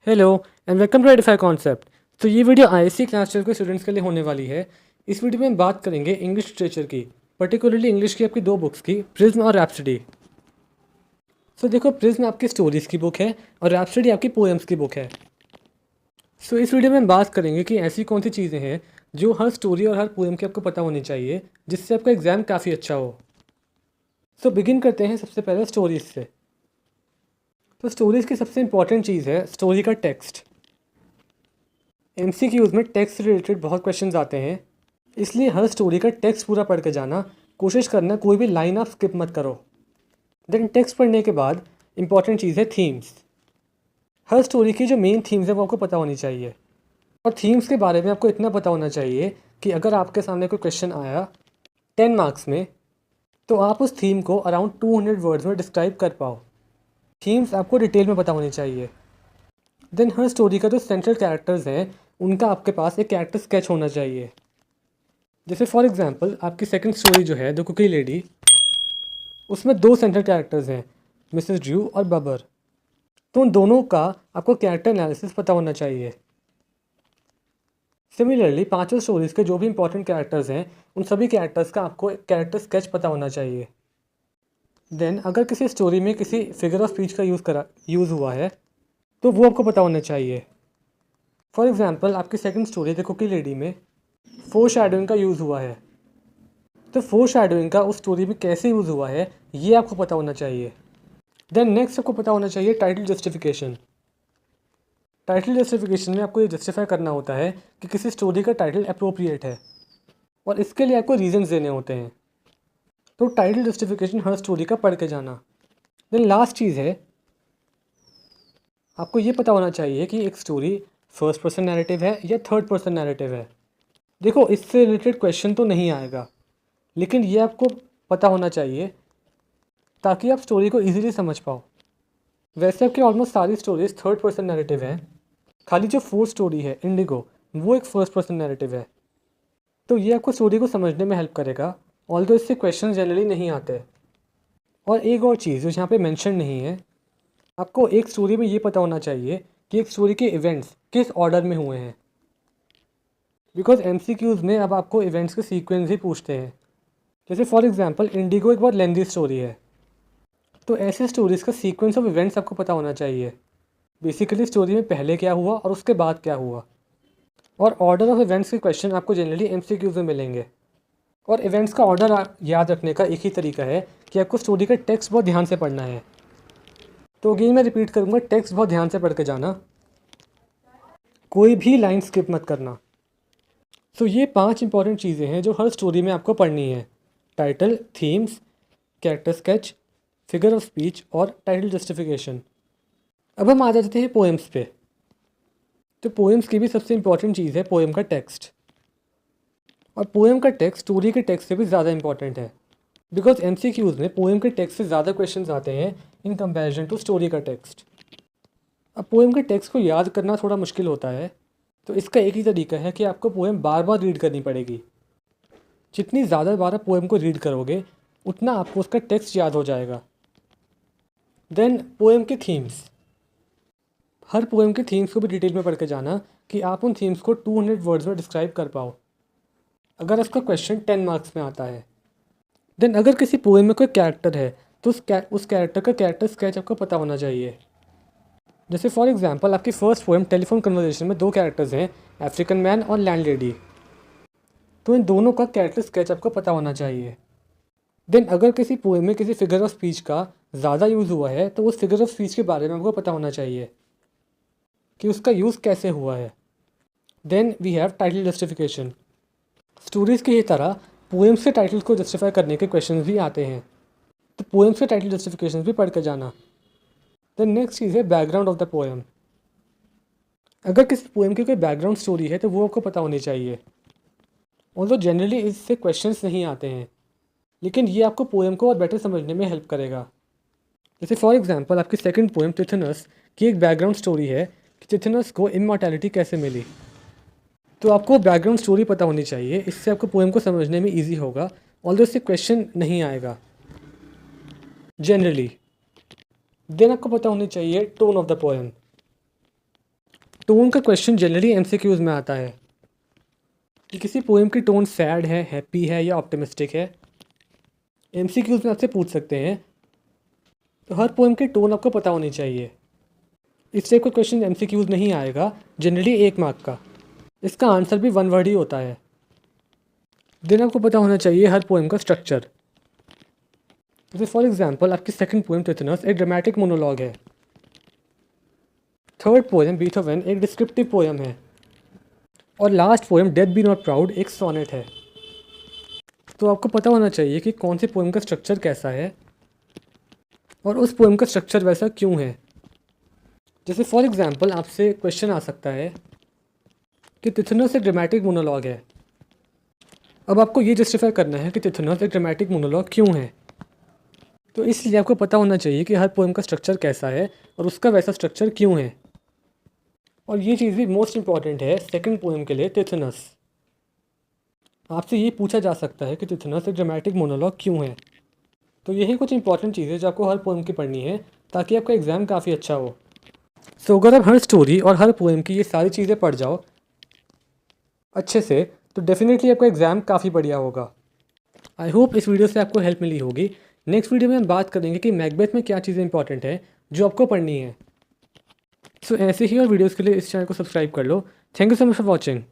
Hello and welcome to Edify concept. तो ये video ISC class 12 के स्टूडेंट्स के लिए होने वाली है। इस वीडियो में हम बात करेंगे इंग्लिश लिटरेचर की, पर्टिकुलरली इंग्लिश की आपकी दो बुक्स की, प्रिज्म और रैप्सडी। सो देखो, प्रिज्म आपकी स्टोरीज़ की बुक है और रैप्सडी आपकी पोएम्स की बुक है। सो इस वीडियो में हम बात करेंगे कि ऐसी कौन सी चीज़ें हैं जो हर स्टोरी और हर पोएम की आपको पता होनी चाहिए, जिससे आपका एग्ज़ाम काफ़ी अच्छा हो। सो बिगिन करते हैं सबसे पहले स्टोरीज से। तो स्टोरीज़ की सबसे इंपॉर्टेंट चीज़ है स्टोरी का टेक्स्ट। एमसीक्यूज़ में टेक्स्ट से रिलेटेड बहुत क्वेश्चंस आते हैं, इसलिए हर स्टोरी का टेक्स्ट पूरा पढ़ के जाना, कोशिश करना कोई भी लाइन आप स्किप मत करो। देन टेक्स्ट पढ़ने के बाद इंपॉर्टेंट चीज़ है थीम्स। हर स्टोरी की जो मेन थीम्स है वो आपको पता होनी चाहिए। और थीम्स के बारे में आपको इतना पता होना चाहिए कि अगर आपके सामने कोई क्वेश्चन आया 10 मार्क्स में, तो आप उस थीम को अराउंड 200 वर्ड्स में डिस्क्राइब कर पाओ। थीम्स आपको डिटेल में पता होनी चाहिए। देन हर स्टोरी का जो सेंट्रल कैरेक्टर्स हैं उनका आपके पास एक कैरेक्टर स्केच होना चाहिए। जैसे फॉर एग्जांपल आपकी सेकंड स्टोरी जो है द कुकी लेडी, उसमें दो सेंट्रल कैरेक्टर्स हैं, मिसेस ड्रू और बबर। तो उन दोनों का आपको कैरेक्टर एनालिसिस पता होना चाहिए। सिमिलरली पांचों स्टोरीज़ के जो भी इंपॉर्टेंट कैरेक्टर्स हैं उन सभी कैरेक्टर्स का आपको एक कैरेक्टर स्केच पता होना चाहिए। देन अगर किसी स्टोरी में किसी फिगर ऑफ स्पीच का यूज़ हुआ है तो वो आपको पता होना चाहिए। फॉर एग्जांपल आपकी second story the cookie lady में फोर शैडोइंग का यूज़ हुआ है, तो फोर शैडोइंग का उस स्टोरी में कैसे यूज़ हुआ है ये आपको पता होना चाहिए। देन नेक्स्ट आपको पता होना चाहिए टाइटल जस्टिफिकेशन। टाइटल जस्टिफिकेशन में आपको ये जस्टिफाई करना होता है कि किसी स्टोरी का टाइटल अप्रोप्रिएट है, और इसके लिए आपको रीजंस देने होते हैं। तो टाइटल जस्टिफिकेशन हर स्टोरी का पढ़ के जाना। देन लास्ट चीज़ है, आपको ये पता होना चाहिए कि एक स्टोरी फर्स्ट पर्सन नैरेटिव है या थर्ड पर्सन नैरेटिव है। देखो, इससे रिलेटेड क्वेश्चन तो नहीं आएगा, लेकिन ये आपको पता होना चाहिए ताकि आप स्टोरी को इजीली समझ पाओ। वैसे आपकी ऑलमोस्ट सारी स्टोरीज थर्ड पर्सन नैरेटिव हैं, खाली जो फोर्थ स्टोरी है इंडिगो, वो एक फर्स्ट पर्सन नैरेटिव है। तो ये आपको स्टोरी को समझने में हेल्प करेगा, ऑल्दो इससे क्वेश्चन जनरली नहीं आते। और एक और चीज़ जो यहाँ पे मेंशन नहीं है, आपको एक स्टोरी में ये पता होना चाहिए कि एक स्टोरी के इवेंट्स किस ऑर्डर में हुए हैं, बिकॉज एमसीक्यूज़ में अब आपको इवेंट्स के सीक्वेंस ही पूछते हैं। जैसे फॉर एग्जांपल इंडिगो एक बहुत लेंदी स्टोरी है, तो ऐसे स्टोरीज़ का सीक्वेंस ऑफ इवेंट्स आपको पता होना चाहिए। बेसिकली स्टोरी में पहले क्या हुआ और उसके बाद क्या हुआ। और ऑर्डर ऑफ इवेंट्स के क्वेश्चन आपको जनरली एमसीक्यूज़ में मिलेंगे। और इवेंट्स का ऑर्डर याद रखने का एक ही तरीका है कि आपको स्टोरी का टेक्स्ट बहुत ध्यान से पढ़ना है। तो अगेन मैं रिपीट करूँगा, टेक्स्ट बहुत ध्यान से पढ़ के जाना, कोई भी लाइन स्किप मत करना। सो ये 5 इंपॉर्टेंट चीज़ें हैं जो हर स्टोरी में आपको पढ़नी है: title, themes, character sketch, figure of speech और टाइटल जस्टिफिकेशन। अब हम आ जाते हैं पोएम्स पे। तो पोएम्स की भी सबसे इंपॉर्टेंट चीज़ है पोएम का टेक्स्ट। और पोएम का टेक्स्ट स्टोरी के टेक्स्ट से भी ज़्यादा इंपॉर्टेंट है, बिकॉज एमसीक्यूज़ में पोएम के टेक्स्ट से ज़्यादा क्वेश्चंस आते हैं इन कंपैरिजन टू स्टोरी का टेक्स्ट। अब पोएम के टेक्स्ट को याद करना थोड़ा मुश्किल होता है, तो इसका एक ही तरीका है कि आपको पोएम बार बार रीड करनी पड़ेगी। जितनी ज़्यादा बार आप पोएम को रीड करोगे उतना आपको उसका टेक्स्ट याद हो जाएगा। देन पोएम के थीम्स, हर पोएम के थीम्स को भी डिटेल में पढ़ के जाना कि आप उन थीम्स को 200 वर्ड्स में डिस्क्राइब कर पाओ, अगर उसका क्वेश्चन 10 मार्क्स में आता है। देन अगर किसी पोएम में कोई कैरेक्टर है तो उस कैरेक्टर का कैरेक्टर स्केच आपको पता होना चाहिए। जैसे फॉर एग्जांपल आपकी फर्स्ट पोएम टेलीफोन कन्वर्सेशन में दो कैरेक्टर्स हैं, अफ्रीकन मैन और लैंड लेडी, तो इन दोनों का कैरेक्टर स्केच आपको पता होना चाहिए। देन अगर किसी पोएम में किसी फिगर ऑफ स्पीच का ज़्यादा यूज़ हुआ है तो उस फिगर ऑफ स्पीच के बारे में आपको पता होना चाहिए कि उसका यूज़ कैसे हुआ है। Then we have title justification. Stories की ही तरह पोएम्स के टाइटल्स को जस्टिफाई करने के क्वेश्चन भी आते हैं, तो पोएम्स के टाइटल जस्टिफिकेशन भी पढ़ कर जाना। देन नेक्स्ट चीज़ है बैकग्राउंड ऑफ द पोएम। अगर किसी पोएम की कोई बैकग्राउंड स्टोरी है तो वो आपको पता होनी चाहिए। ऑल्दो जनरली इससे क्वेश्चंस नहीं आते हैं, लेकिन ये आपको पोएम को और बेटर समझने में हेल्प करेगा। जैसे फॉर एग्जांपल आपकी सेकंड पोएम टिथनस की एक बैकग्राउंड स्टोरी है कि टिथनस को इमॉर्टैलिटी कैसे मिली, तो आपको बैकग्राउंड स्टोरी पता होनी चाहिए। इससे आपको पोएम को समझने में ईजी होगा, ऑल्दो इससे क्वेश्चन नहीं आएगा जनरली। देन आपको पता होनी चाहिए tone of the poem. Tone का क्वेश्चन जनरली एमसीक्यूज में आता है कि किसी पोएम की टोन सैड है, हैप्पी है या ऑप्टिमिस्टिक है। एमसीक्यूज में आपसे पूछ सकते हैं, तो हर पोएम की टोन आपको पता होनी चाहिए। इस टाइप का क्वेश्चन एमसीक्यूज नहीं आएगा, जनरली 1 मार्क का। इसका आंसर भी 1 वर्ड ही होता है। देन आपको पता होना चाहिए हर पोएम का स्ट्रक्चर। जैसे फॉर एग्जांपल आपकी सेकंड पोएम टिथनस एक ड्रामेटिक मोनोलॉग है। थर्ड पोएम बीथोवेन एक डिस्क्रिप्टिव पोएम है। और last poem death B not proud एक सोनेट है। तो आपको पता होना चाहिए कि कौन सी पोएम का स्ट्रक्चर कैसा है और उस पोएम का स्ट्रक्चर वैसा क्यों है। जैसे फॉर एग्जांपल आपसे क्वेश्चन आ सकता है कि टिथनस एक ड्रामेटिक मोनोलॉग है। अब आपको ये जस्टिफाई करना है कि टिथनस एक ड्रामेटिक मोनोलॉग क्यों है। तो इसलिए आपको पता होना चाहिए कि हर पोएम का स्ट्रक्चर कैसा है और उसका वैसा स्ट्रक्चर क्यों है। और ये चीज़ भी मोस्ट इंपॉर्टेंट है सेकंड पोएम के लिए टिथनस। आपसे ये पूछा जा सकता है कि टिथनस एक ड्रामेटिक मोनोलॉग क्यों है। तो यही कुछ इंपॉर्टेंट चीज़ें जो आपको हर पोएम की पढ़नी है ताकि आपका एग्ज़ाम काफ़ी अच्छा हो। सो अगर आप हर स्टोरी और हर पोएम की ये सारी चीज़ें पढ़ जाओ अच्छे से तो डेफिनेटली आपका एग्ज़ाम काफ़ी बढ़िया होगा। आई होप इस वीडियो से आपको हेल्प मिली होगी। नेक्स्ट वीडियो में हम बात करेंगे कि मैकबेथ में क्या चीज़ें इंपॉर्टेंट है जो आपको पढ़नी है। सो ऐसे ही और वीडियोज़ के लिए इस चैनल को सब्सक्राइब कर लो। Thank you so much for watching.